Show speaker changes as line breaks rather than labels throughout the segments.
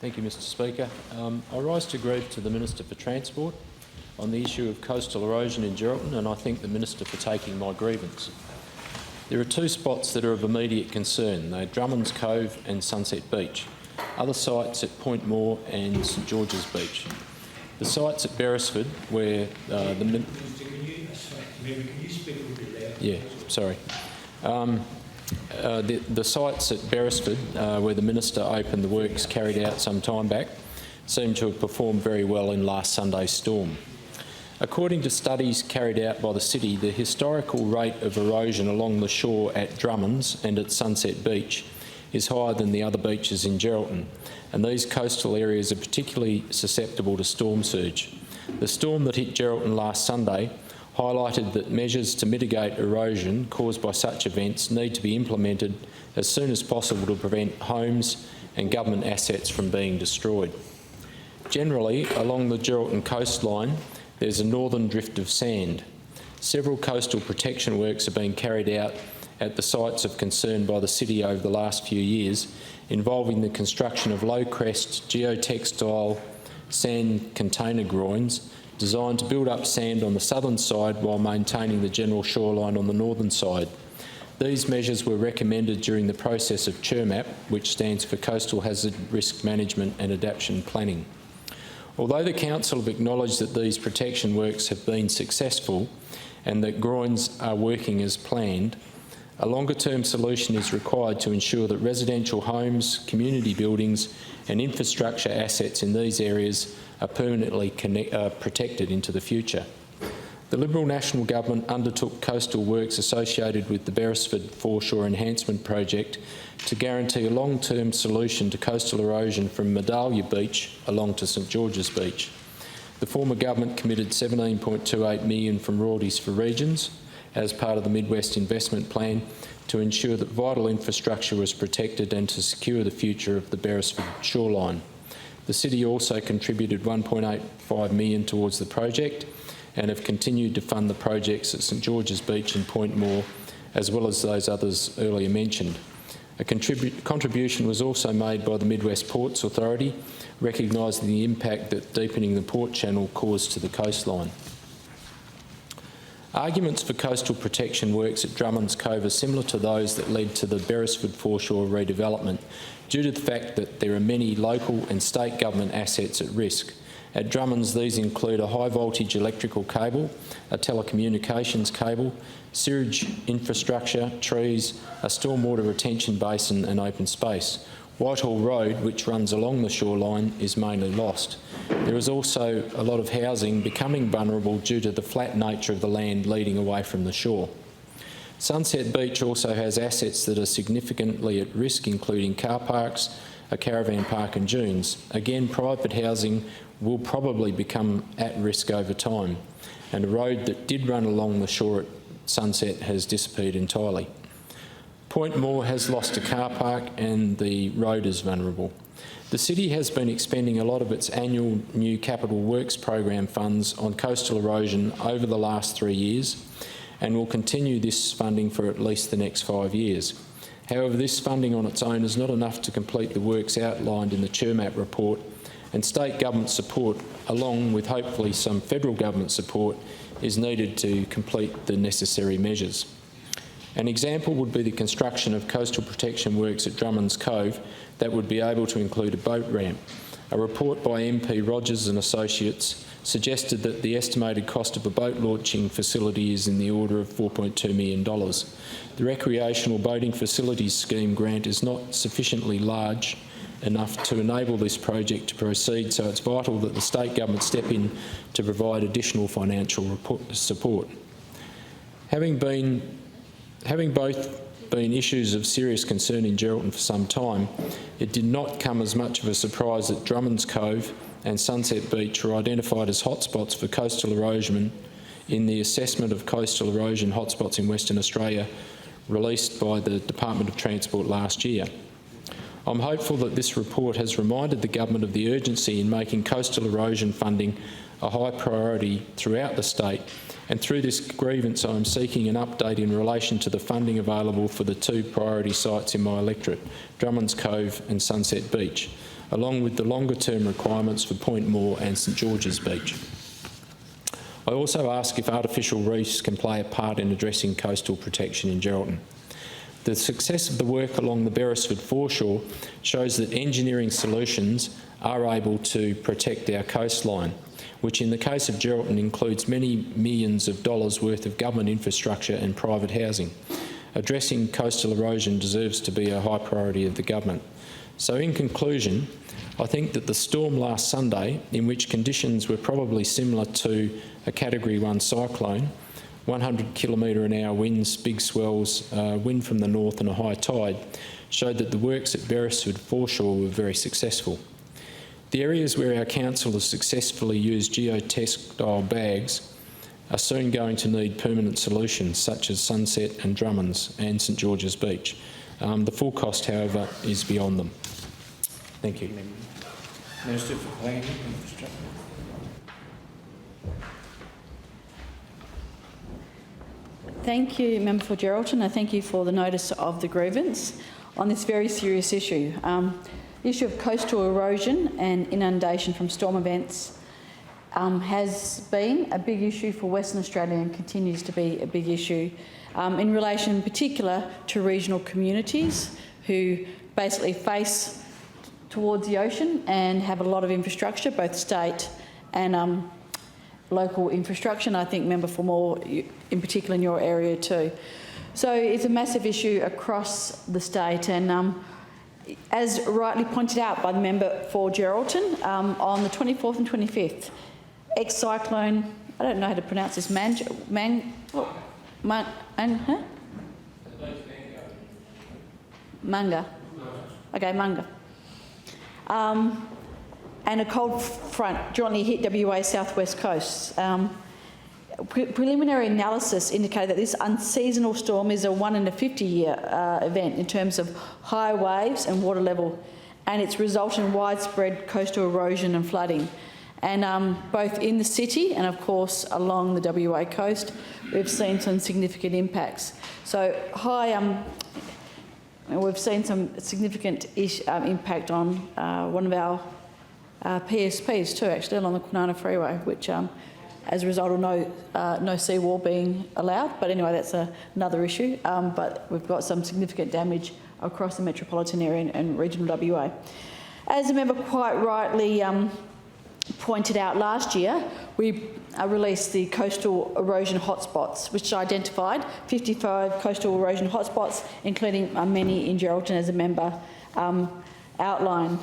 Thank you, Mr Speaker. I rise to grieve to the Minister for Transport on the issue of coastal erosion in Geraldton, and I thank the Minister for taking my grievance. There are two spots that are of immediate concern. They're Drummond's Cove and Sunset Beach. Other sites at Point Moore and St George's Beach. The sites at Beresford, where the sites at Beresford, where the Minister opened the works carried out some time back, seem to have performed very well in last Sunday's storm. According to studies carried out by the City, the historical rate of erosion along the shore at Drummond's and at Sunset Beach is higher than the other beaches in Geraldton, and these coastal areas are particularly susceptible to storm surge. The storm that hit Geraldton last Sunday highlighted that measures to mitigate erosion caused by such events need to be implemented as soon as possible to prevent homes and government assets from being destroyed. Generally, along the Geraldton coastline, there's a northern drift of sand. Several coastal protection works are being carried out at the sites of concern by the City over the last few years, involving the construction of low-crest geotextile sand container groins designed to build up sand on the southern side while maintaining the general shoreline on the northern side. These measures were recommended during the process of GERMAP, which stands for Coastal Hazard Risk Management and Adaptation Planning. Although the Council have acknowledged that these protection works have been successful and that groins are working as planned, a longer-term solution is required to ensure that residential homes, community buildings and infrastructure assets in these areas are permanently protected into the future. The Liberal National Government undertook coastal works associated with the Beresford Foreshore Enhancement Project to guarantee a long-term solution to coastal erosion from Medallia Beach along to St George's Beach. The former government committed $17.28 million from royalties for regions as part of the Midwest Investment Plan to ensure that vital infrastructure was protected and to secure the future of the Beresford shoreline. The City also contributed $1.85 million towards the project and have continued to fund the projects at St George's Beach and Point Moore, as well as those others earlier mentioned. A contribution was also made by the Midwest Ports Authority, recognising the impact that deepening the port channel caused to the coastline. Arguments for coastal protection works at Drummond's Cove are similar to those that led to the Beresford foreshore redevelopment, due to the fact that there are many local and state government assets at risk. At Drummond's, these include a high voltage electrical cable, a telecommunications cable, sewage infrastructure, trees, a stormwater retention basin and open space. Whitehall Road, which runs along the shoreline, is mainly lost. There is also a lot of housing becoming vulnerable due to the flat nature of the land leading away from the shore. Sunset Beach also has assets that are significantly at risk, including car parks, a caravan park and dunes. Again, private housing will probably become at risk over time, and a road that did run along the shore at Sunset has disappeared entirely. Point Moore has lost a car park and the road is vulnerable. The City has been expending a lot of its annual new capital works program funds on coastal erosion over the last 3 years and will continue this funding for at least the next 5 years. However, this funding on its own is not enough to complete the works outlined in the GERMAP report, and state government support, along with hopefully some federal government support, is needed to complete the necessary measures. An example would be the construction of coastal protection works at Drummond's Cove that would be able to include a boat ramp. A report by MP Rogers and Associates suggested that the estimated cost of a boat launching facility is in the order of $4.2 million. The Recreational Boating Facilities Scheme grant is not sufficiently large enough to enable this project to proceed, so it's vital that the state government step in to provide additional financial support. Having both been issues of serious concern in Geraldton for some time, it did not come as much of a surprise that Drummond's Cove and Sunset Beach were identified as hotspots for coastal erosion in the assessment of coastal erosion hotspots in Western Australia released by the Department of Transport last year. I'm hopeful that this report has reminded the government of the urgency in making coastal erosion funding a high priority throughout the state, and through this grievance I am seeking an update in relation to the funding available for the two priority sites in my electorate, Drummond's Cove and Sunset Beach. along with the longer-term requirements for Point Moore and St George's Beach. I also ask if artificial reefs can play a part in addressing coastal protection in Geraldton. The success of the work along the Beresford foreshore shows that engineering solutions are able to protect our coastline, which in the case of Geraldton includes many millions of dollars worth of government infrastructure and private housing. Addressing coastal erosion deserves to be a high priority of the government. So in conclusion, I think that the storm last Sunday, in which conditions were probably similar to a Category 1 cyclone, 100 km/h winds, big swells, wind from the north and a high tide, showed that the works at Beresford foreshore were very successful. The areas where our council has successfully used geotextile bags are soon going to need permanent solutions such as Sunset and Drummond's and St George's Beach. The full cost, however, is beyond them. Thank you.
Minister for Planning and Infrastructure.
Thank you, Member for Geraldton. I thank you for the notice of the grievance on this very serious issue. The issue of coastal erosion and inundation from storm events has been a big issue for Western Australia and continues to be a big issue in relation in particular to regional communities who basically face towards the ocean and have a lot of infrastructure, both state and local infrastructure, and I think Member for Moore in particular in your area too. So it's a massive issue across the state, and as rightly pointed out by the Member for Geraldton, on the 24th and 25th, ex-cyclone, I don't know how to pronounce this, Manga. Okay, Manga. And a cold front jointly hit WA southwest coast. Preliminary analysis indicated that this unseasonal storm is a 1 in a 50-year event in terms of high waves and water level, and it's resulted in widespread coastal erosion and flooding. And both in the city and, of course, along the WA coast, we've seen some significant impacts. So we've seen some significant impact on one of our PSPs too, actually, along the Kwinana Freeway, which as a result of no seawall being allowed. But anyway, that's another issue. But we've got some significant damage across the metropolitan area and regional WA. As the member quite rightly pointed out last year, we released the coastal erosion hotspots, which identified 55 coastal erosion hotspots, including many in Geraldton, as a member outlined.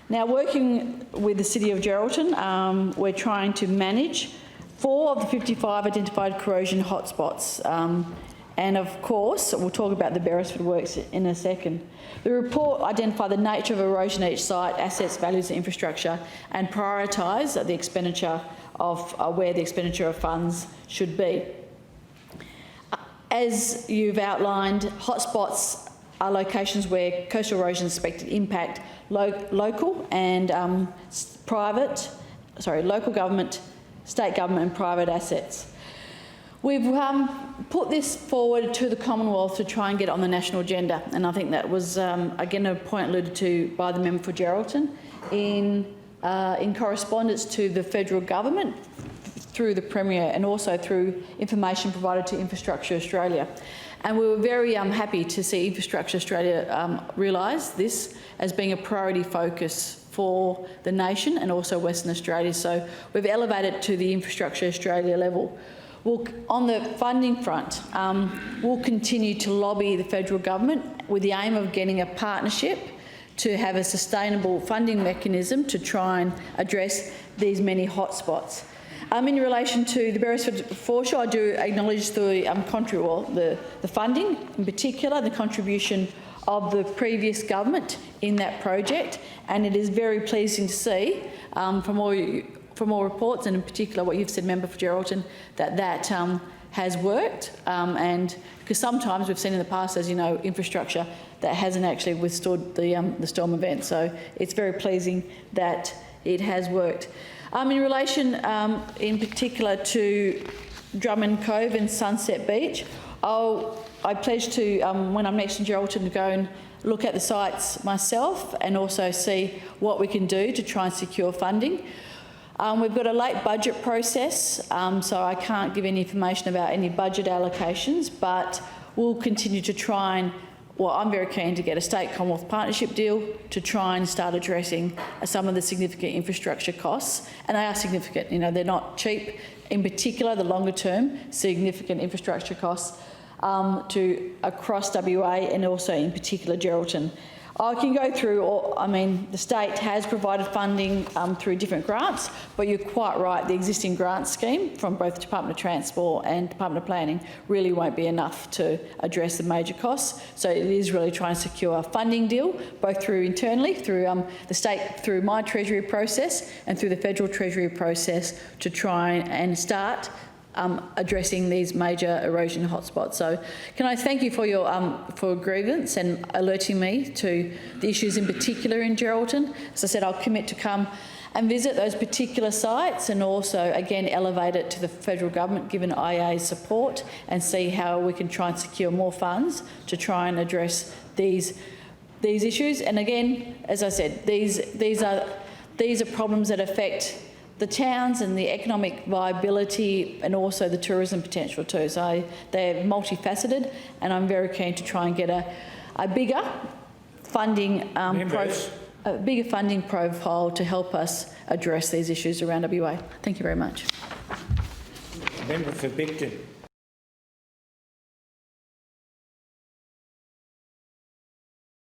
Now, working with the City of Geraldton, we're trying to manage 4 of the 55 identified corrosion hotspots. And of course, we'll talk about the Beresford works in a second. The report identified the nature of erosion at each site, assets, values and infrastructure, and prioritise the expenditure of where the expenditure of funds should be. As you've outlined, hotspots are locations where coastal erosion is expected to impact local and local government, state government and private assets. We've put this forward to the Commonwealth to try and get it on the national agenda, and I think that was, again, a point alluded to by the member for Geraldton in correspondence to the federal government through the Premier and also through information provided to Infrastructure Australia. And we were very happy to see Infrastructure Australia realise this as being a priority focus for the nation and also Western Australia. So we've elevated it to the Infrastructure Australia level. On the funding front, we'll continue to lobby the federal government with the aim of getting a partnership to have a sustainable funding mechanism to try and address these many hotspots. In relation to the Beresford foreshore, I do acknowledge the funding, in particular the contribution of the previous government in that project, and it is very pleasing to see from all reports, and in particular what you've said, Member for Geraldton, that has worked, and because sometimes we've seen in the past, as you know, infrastructure that hasn't actually withstood the storm event. So it's very pleasing that it has worked. In relation in particular to Drummond Cove and Sunset Beach, I pledge to, when I'm next in Geraldton, to go and look at the sites myself and also see what we can do to try and secure funding. We've got a late budget process, so I can't give any information about any budget allocations, but we'll continue to try and, well, I'm very keen to get a state-Commonwealth partnership deal to try and start addressing some of the significant infrastructure costs, and they are significant. You know, they're not cheap. In particular, the longer-term significant infrastructure costs to across WA and also in particular Geraldton. I can go through, the state has provided funding through different grants, but you're quite right, the existing grant scheme from both Department of Transport and Department of Planning really won't be enough to address the major costs. So it is really trying to secure a funding deal, both through internally, through the state, through my Treasury process and through the federal Treasury process to try and start addressing these major erosion hotspots. So can I thank you for your for grievance and alerting me to the issues in particular in Geraldton. As I said, I'll commit to come and visit those particular sites and also again elevate it to the federal government given IA's support and see how we can try and secure more funds to try and address these issues. And again, as I said, these are problems that affect the towns and the economic viability and also the tourism potential too. So they're multifaceted, and I'm very keen to try and get a bigger funding profile to help us address these issues around WA. Thank you very much.
Member for Bicton.